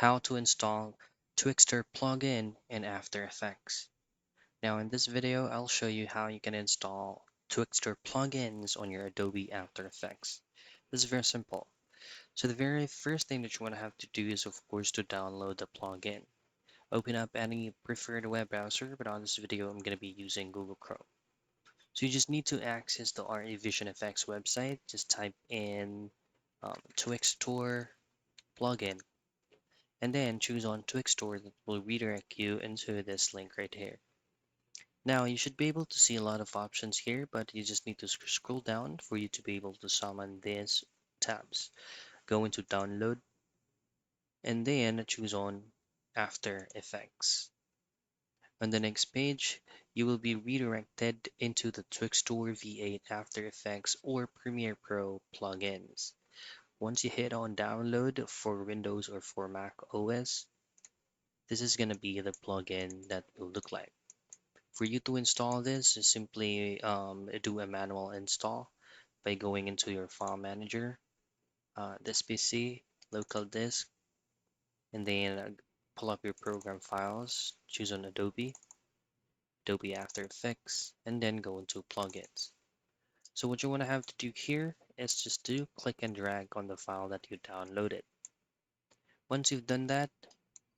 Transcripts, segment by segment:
how to install Twixtor plugin in After Effects. Now in this video, I'll show you how you can install Twixtor plugins on your Adobe After Effects. This is very simple. So the very first thing that you want to have to do is of course to download the plugin. Open up any preferred web browser, but on this video I'm going to be using Google Chrome. So you just need to access the RE Vision Effects website. Just type in Twixtor plugin and then choose on Twixtor that will redirect you into this link right here. Now you should be able to see a lot of options here, but you just need to scroll down for you to be able to summon these tabs. Go into download and then choose on After Effects. On the next page, you will be redirected into the Twixtor V8 After Effects or Premiere Pro plugins. Once you hit on download for Windows or for Mac OS, this is going to be the plugin that will look like. For you to install this, just simply do a manual install by going into your file manager, this PC, local disk, and then pull up your program files, choose on Adobe, Adobe After Effects, and then go into plugins. So what you want to have to do here is just to click and drag on the file that you downloaded. Once you've done that,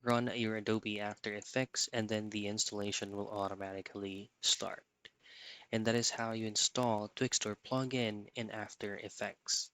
run your Adobe After Effects and then the installation will automatically start. And that is how you install Twixtor plugin in After Effects.